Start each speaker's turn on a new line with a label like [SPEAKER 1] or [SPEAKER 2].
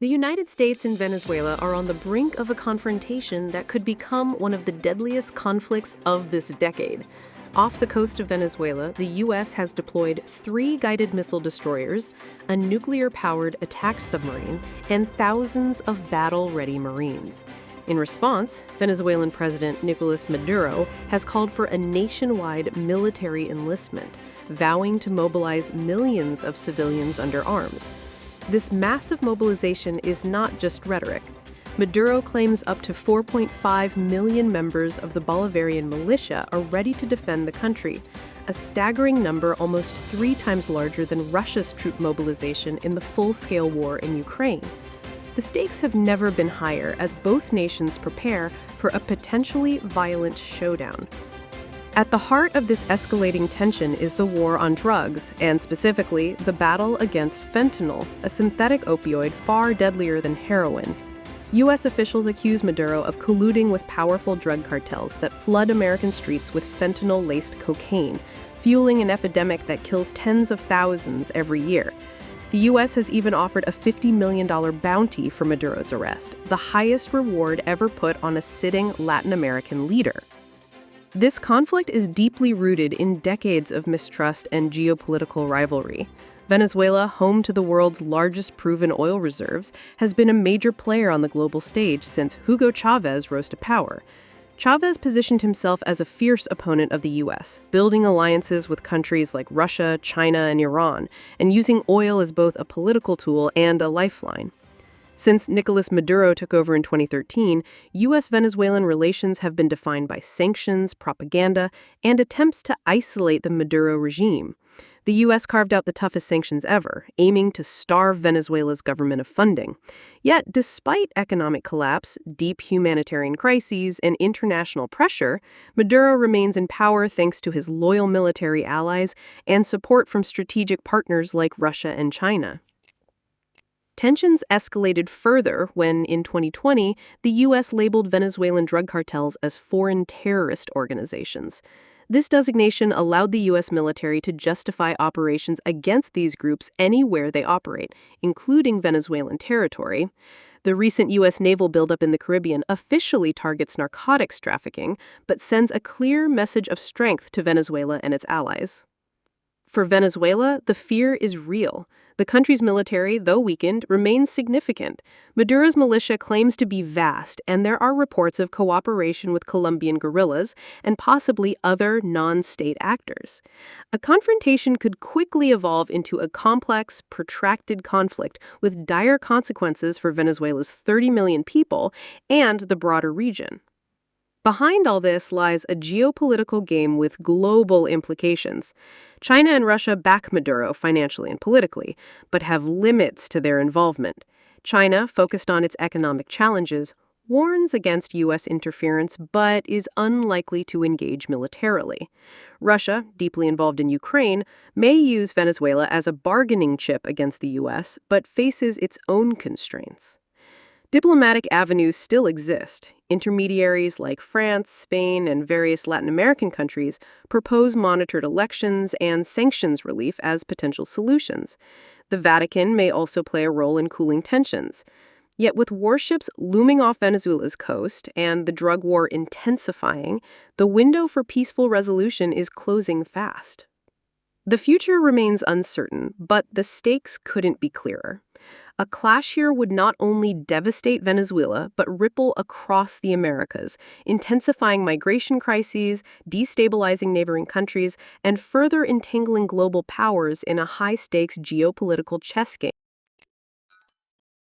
[SPEAKER 1] The United States and Venezuela are on the brink of a confrontation that could become one of the deadliest conflicts of this decade. Off the coast of Venezuela, the U.S. has deployed 3 guided missile destroyers, a nuclear-powered attack submarine, and thousands of battle-ready Marines. In response, Venezuelan President Nicolas Maduro has called for a nationwide military enlistment, vowing to mobilize millions of civilians under arms. This massive mobilization is not just rhetoric. Maduro claims up to 4.5 million members of the Bolivarian militia are ready to defend the country, a staggering number almost 3 times larger than Russia's troop mobilization in the full-scale war in Ukraine. The stakes have never been higher as both nations prepare for a potentially violent showdown. At the heart of this escalating tension is the war on drugs, and specifically, the battle against fentanyl, a synthetic opioid far deadlier than heroin. U.S. officials accuse Maduro of colluding with powerful drug cartels that flood American streets with fentanyl-laced cocaine, fueling an epidemic that kills tens of thousands every year. The U.S. has even offered a $50 million bounty for Maduro's arrest, the highest reward ever put on a sitting Latin American leader. This conflict is deeply rooted in decades of mistrust and geopolitical rivalry. Venezuela, home to the world's largest proven oil reserves, has been a major player on the global stage since Hugo Chavez rose to power. Chavez positioned himself as a fierce opponent of the U.S., building alliances with countries like Russia, China, and Iran, and using oil as both a political tool and a lifeline. Since Nicolas Maduro took over in 2013, US-Venezuelan relations have been defined by sanctions, propaganda, and attempts to isolate the Maduro regime. The U.S. carved out the toughest sanctions ever, aiming to starve Venezuela's government of funding. Yet, despite economic collapse, deep humanitarian crises, and international pressure, Maduro remains in power thanks to his loyal military allies and support from strategic partners like Russia and China. Tensions escalated further when, in 2020, the U.S. labeled Venezuelan drug cartels as foreign terrorist organizations. This designation allowed the U.S. military to justify operations against these groups anywhere they operate, including Venezuelan territory. The recent U.S. naval buildup in the Caribbean officially targets narcotics trafficking, but sends a clear message of strength to Venezuela and its allies. For Venezuela, the fear is real. The country's military, though weakened, remains significant. Maduro's militia claims to be vast, and there are reports of cooperation with Colombian guerrillas and possibly other non-state actors. A confrontation could quickly evolve into a complex, protracted conflict with dire consequences for Venezuela's 30 million people and the broader region. Behind all this lies a geopolitical game with global implications. China and Russia back Maduro financially and politically, but have limits to their involvement. China, focused on its economic challenges, warns against U.S. interference but is unlikely to engage militarily. Russia, deeply involved in Ukraine, may use Venezuela as a bargaining chip against the U.S., but faces its own constraints. Diplomatic avenues still exist. Intermediaries like France, Spain, and various Latin American countries propose monitored elections and sanctions relief as potential solutions. The Vatican may also play a role in cooling tensions. Yet with warships looming off Venezuela's coast and the drug war intensifying, the window for peaceful resolution is closing fast. The future remains uncertain, but the stakes couldn't be clearer. A clash here would not only devastate Venezuela, but ripple across the Americas, intensifying migration crises, destabilizing neighboring countries, and further entangling global powers in a high-stakes geopolitical chess game.